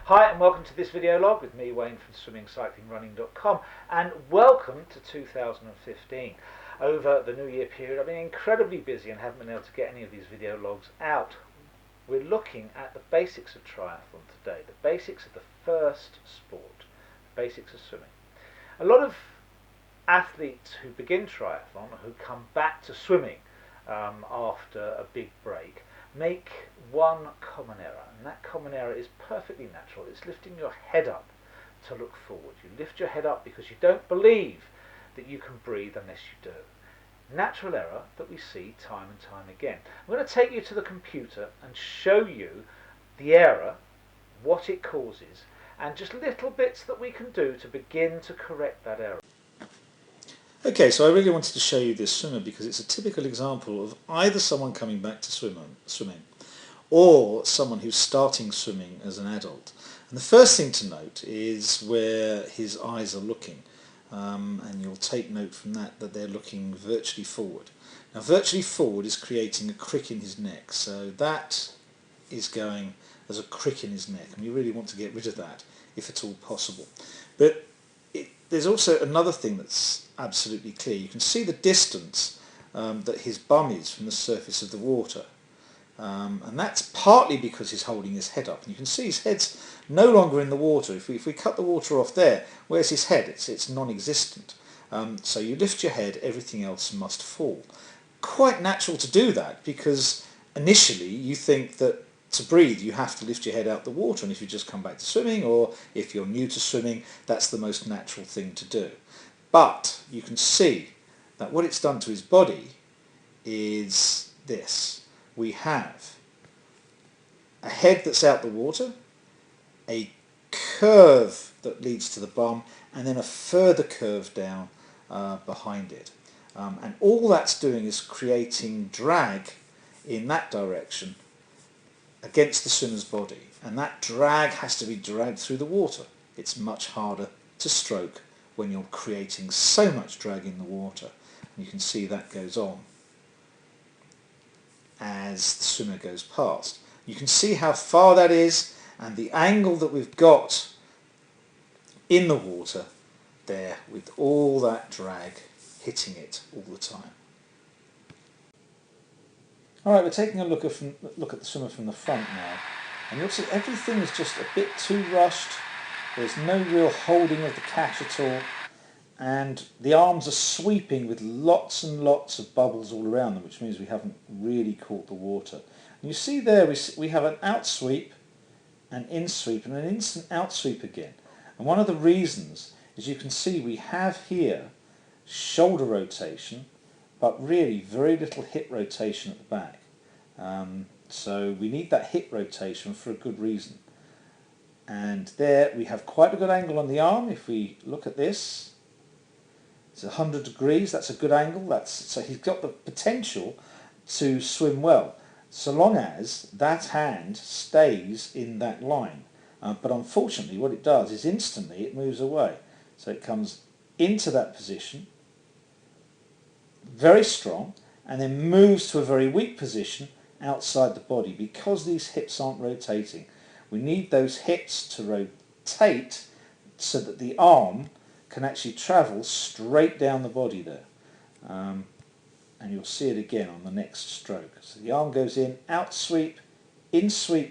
Hi and welcome to this video log with me, Wayne from SwimCycleRunCoach, and welcome to 2015. Over the New Year period I've been incredibly busy and haven't been able to get any of these video logs out. We're looking at the basics of triathlon today, the basics of the first sport, the basics of swimming. A lot of athletes who begin triathlon, who come back to swimming after a big break, make one common error, and that common error is perfectly natural. It's lifting your head up to look forward. You lift your head up because you don't believe that you can breathe unless you do. Natural error that we see time and time again. I'm going to take you to the computer and show you the error, what it causes, and just little bits that we can do to begin to correct that error. Okay, so I really wanted to show you this swimmer because it's a typical example of either someone coming back to swimming or someone who's starting swimming as an adult. And the first thing to note is where his eyes are looking, and you'll take note from that they're looking virtually forward. Now virtually forward is creating a crick in his neck, so that is going as a crick in his neck, and you really want to get rid of that if at all possible. But there's also another thing that's absolutely clear. You can see the distance that his bum is from the surface of the water, and that's partly because he's holding his head up, and you can see his head's no longer in the water. If we cut the water off there, where's his head? It's non-existent. So you lift your head, everything else must fall. Quite natural to do that because initially you think that to breathe you have to lift your head out the water, and if you just come back to swimming or if you're new to swimming, that's the most natural thing to do. But you can see that what it's done to his body is this. We have a head that's out the water, a curve that leads to the bum, and then a further curve down behind it. And all that's doing is creating drag in that direction against the swimmer's body, and that drag has to be dragged through the water. It's much harder to stroke when you're creating so much drag in the water, and you can see that goes on as the swimmer goes past. You can see how far that is and the angle that we've got in the water there with all that drag hitting it all the time. Alright, we're taking a look at the swimmer from the front now, and you'll see everything is just a bit too rushed. There's no real holding of the catch at all, and the arms are sweeping with lots and lots of bubbles all around them, which means we haven't really caught the water. And you see there we have an out sweep, an in sweep, and an instant out sweep again. And one of the reasons is you can see we have here shoulder rotation, but really very little hip rotation at the back. So we need that hip rotation for a good reason. And there we have quite a good angle on the arm. If we look at this, it's 100 degrees, that's a good angle. So he's got the potential to swim well, so long as that hand stays in that line. But unfortunately what it does is instantly it moves away. So it comes into that position, very strong, and then moves to a very weak position outside the body because these hips aren't rotating. We need those hips to rotate so that the arm can actually travel straight down the body there. And you'll see it again on the next stroke. So the arm goes in sweep,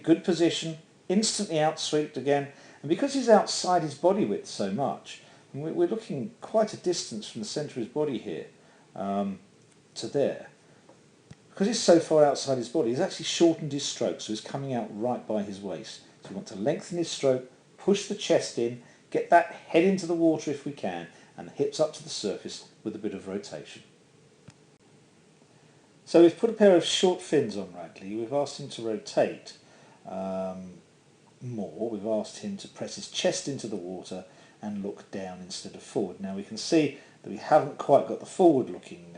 good position, instantly out sweeped again, and because he's outside his body width so much, and we're looking quite a distance from the centre of his body here to there, because he's so far outside his body, he's actually shortened his stroke, so he's coming out right by his waist. So we want to lengthen his stroke, push the chest in, get that head into the water if we can, and the hips up to the surface with a bit of rotation. So we've put a pair of short fins on Radley. We've asked him to rotate more. We've asked him to press his chest into the water and look down instead of forward. Now we can see that we haven't quite got the forward looking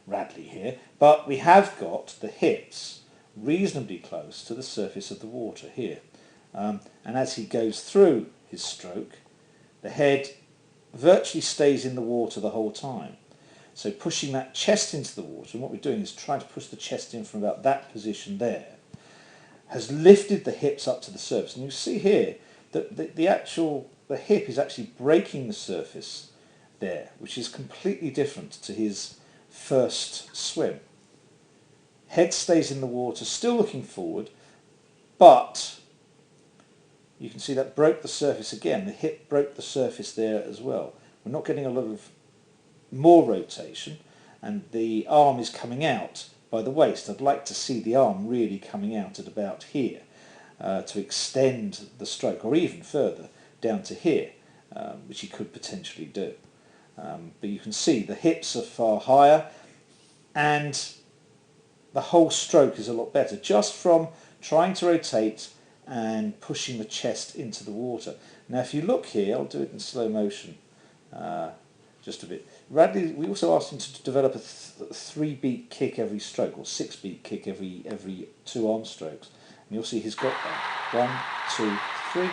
Radley here, but we have got the hips reasonably close to the surface of the water here. And as he goes through his stroke, the head virtually stays in the water the whole time. So pushing that chest into the water, and what we're doing is trying to push the chest in from about that position there, has lifted the hips up to the surface. And you see here the hip is actually breaking the surface there, which is completely different to his first swim. Head stays in the water, still looking forward, but you can see that broke the surface again. The hip broke the surface there as well. We're not getting a lot of more rotation, and the arm is coming out by the waist. I'd like to see the arm really coming out at about here to extend the stroke, or even further down to here, which you could potentially do. But you can see the hips are far higher, and the whole stroke is a lot better just from trying to rotate and pushing the chest into the water. Now if you look here, I'll do it in slow motion just a bit. Radley, we also asked him to develop a 3-beat kick every stroke, or 6-beat kick every 2 arm strokes. And you'll see he's got that. 1, 2, 3,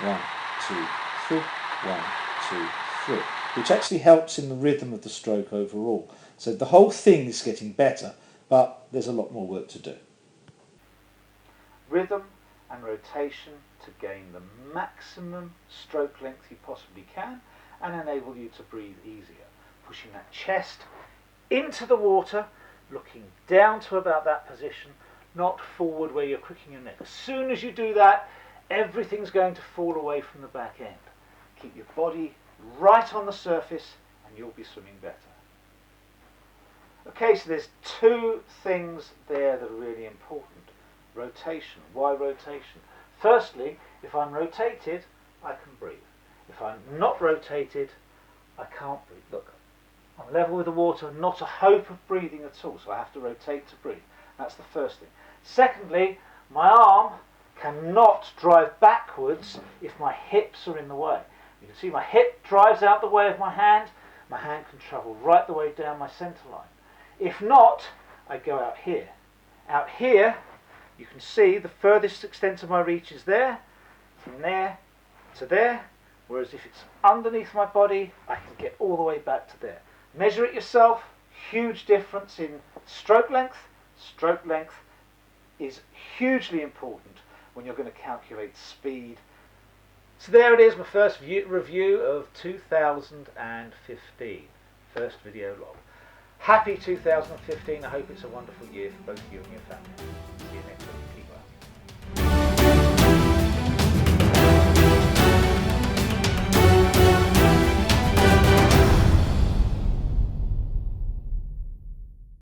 1, 2, 3, 1, 2, 3, which actually helps in the rhythm of the stroke overall. So the whole thing is getting better, but there's a lot more work to do. Rhythm and rotation to gain the maximum stroke length you possibly can and enable you to breathe easier. Pushing that chest into the water, looking down to about that position, not forward where you're cricking your neck. As soon as you do that, everything's going to fall away from the back end. Keep your body right on the surface and you'll be swimming better. Okay, so there's 2 things there that are really important. Rotation. Why rotation? Firstly, if I'm rotated, I can breathe. If I'm not rotated, I can't breathe. Look, I'm level with the water, not a hope of breathing at all, so I have to rotate to breathe. That's the first thing. Secondly, my arm cannot drive backwards if my hips are in the way. You can see my hip drives out the way of my hand can travel right the way down my centre line. If not, I go out here. Out here, you can see the furthest extent of my reach is there, from there to there, whereas if it's underneath my body, I can get all the way back to there. Measure it yourself. Huge difference in stroke length. Stroke length is hugely important when you're going to calculate speed. So there it is, my first review of 2015, first video log. Happy 2015, I hope it's a wonderful year for both you and your family. See you next time.